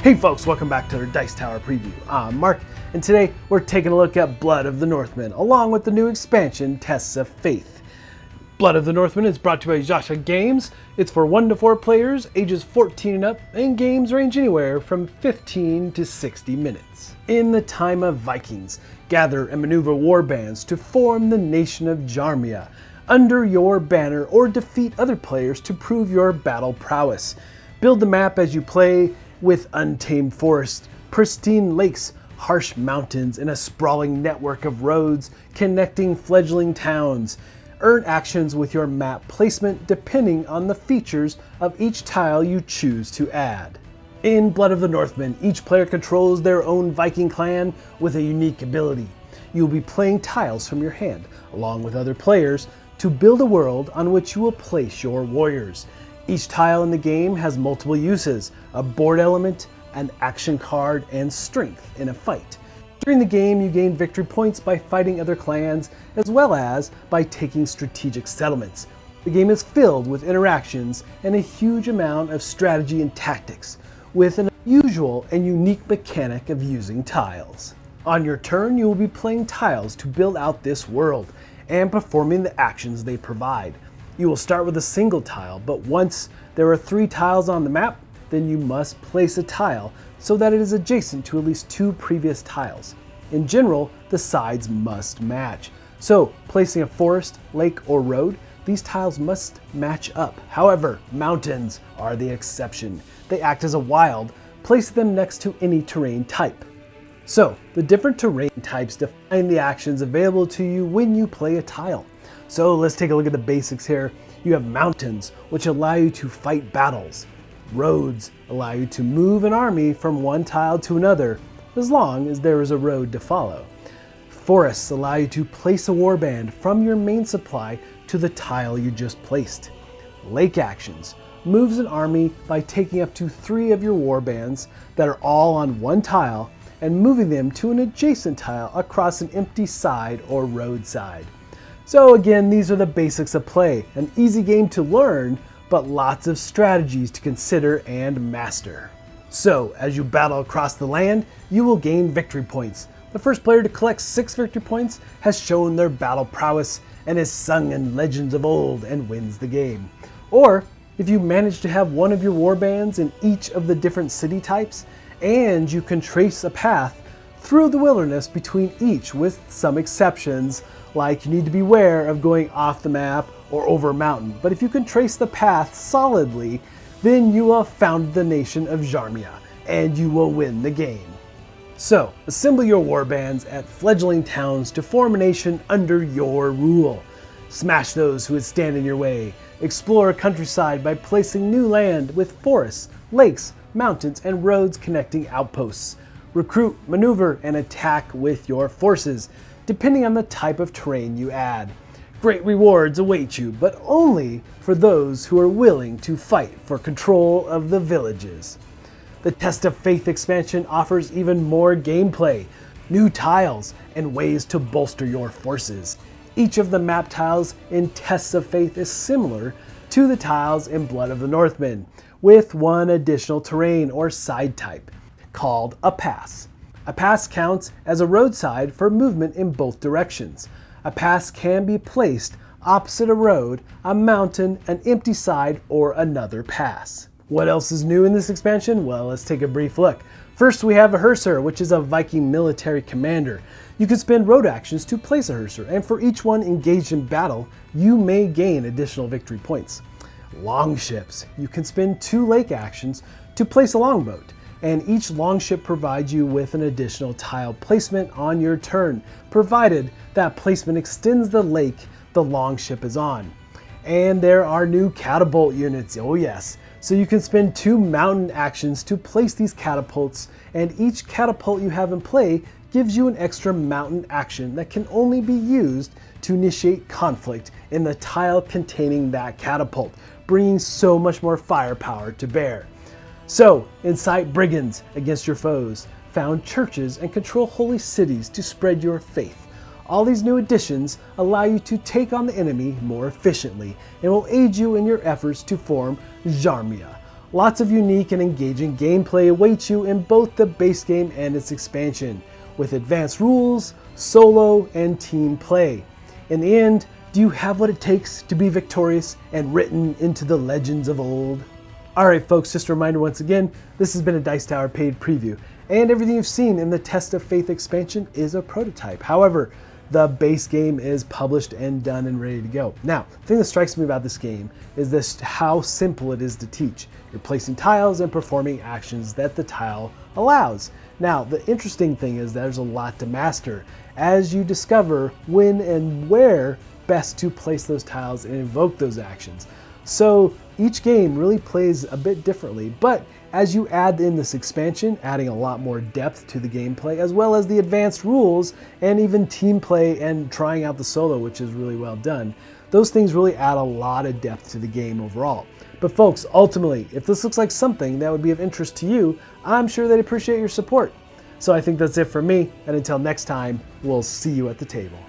Hey folks, welcome back to our Dice Tower preview. I'm Mark, and today we're taking a look at Blood of the Northmen, along with the new expansion, Tests of Faith. Blood of the Northmen is brought to you by Jasha Games. It's for 1 to 4 players, ages 14 and up, and games range anywhere from 15 to 60 minutes. In the time of Vikings, gather and maneuver warbands to form the nation of Bjarmia under your banner or defeat other players to prove your battle prowess. Build the map as you play, with untamed forests, pristine lakes, harsh mountains, and a sprawling network of roads connecting fledgling towns. Earn actions with your map placement depending on the features of each tile you choose to add. In Blood of the Northmen, each player controls their own Viking clan with a unique ability. You will be playing tiles from your hand, along with other players, to build a world on which you will place your warriors. Each tile in the game has multiple uses: a board element, an action card, and strength in a fight. During the game, you gain victory points by fighting other clans, as well as by taking strategic settlements. The game is filled with interactions and a huge amount of strategy and tactics, with an unusual and unique mechanic of using tiles. On your turn, you will be playing tiles to build out this world and performing the actions they provide. You will start with a single tile, but once there are 3 tiles on the map, then you must place a tile so that it is adjacent to at least 2 previous tiles. In general, the sides must match. So, placing a forest, lake, or road, these tiles must match up. However, mountains are the exception. They act as a wild. Place them next to any terrain type. So, the different terrain types define the actions available to you when you play a tile. So let's take a look at the basics here. You have mountains, which allow you to fight battles. Roads allow you to move an army from one tile to another, as long as there is a road to follow. Forests allow you to place a warband from your main supply to the tile you just placed. Lake actions moves an army by taking up to 3 of your warbands that are all on one tile and moving them to an adjacent tile across an empty side or roadside. So again, these are the basics of play. An easy game to learn, but lots of strategies to consider and master. So, as you battle across the land, you will gain victory points. The first player to collect 6 victory points has shown their battle prowess and is sung in legends of old and wins the game. Or, if you manage to have one of your warbands in each of the different city types, and you can trace a path through the wilderness between each, with some exceptions, like you need to be aware of going off the map or over a mountain. But if you can trace the path solidly, then you will have founded the nation of Bjarmia, and you will win the game. So, assemble your warbands at fledgling towns to form a nation under your rule. Smash those who would stand in your way. Explore a countryside by placing new land with forests, lakes, mountains, and roads connecting outposts. Recruit, maneuver, and attack with your forces, depending on the type of terrain you add. Great rewards await you, but only for those who are willing to fight for control of the villages. The Test of Faith expansion offers even more gameplay, new tiles, and ways to bolster your forces. Each of the map tiles in Tests of Faith is similar to the tiles in Blood of the Northmen, with one additional terrain or side type, called a pass. A pass counts as a roadside for movement in both directions. A pass can be placed opposite a road, a mountain, an empty side, or another pass. What else is new in this expansion? Well, let's take a brief look. First, we have a Hussar, which is a Viking military commander. You can spend road actions to place a Hussar, and for each one engaged in battle, you may gain additional victory points. Longships. You can spend 2 lake actions to place a longboat, and each longship provides you with an additional tile placement on your turn, provided that placement extends the lake the longship is on. And there are new catapult units, oh yes. So you can spend 2 mountain actions to place these catapults, and each catapult you have in play gives you an extra mountain action that can only be used to initiate conflict in the tile containing that catapult, bringing so much more firepower to bear. So, incite brigands against your foes, found churches, and control holy cities to spread your faith. All these new additions allow you to take on the enemy more efficiently and will aid you in your efforts to form Bjarmia. Lots of unique and engaging gameplay awaits you in both the base game and its expansion, with advanced rules, solo, and team play. In the end, do you have what it takes to be victorious and written into the legends of old? Alright folks, just a reminder once again, this has been a Dice Tower paid preview, and everything you've seen in the Test of Faith expansion is a prototype. However, the base game is published and done and ready to go. Now, the thing that strikes me about this game is this how simple it is to teach. You're placing tiles and performing actions that the tile allows. Now, the interesting thing is there's a lot to master as you discover when and where best to place those tiles and invoke those actions. So each game really plays a bit differently, but as you add in this expansion, adding a lot more depth to the gameplay, as well as the advanced rules and even team play and trying out the solo, which is really well done, those things really add a lot of depth to the game overall. But folks, ultimately, if this looks like something that would be of interest to you, I'm sure they'd appreciate your support. So I think that's it for me, and until next time, we'll see you at the table.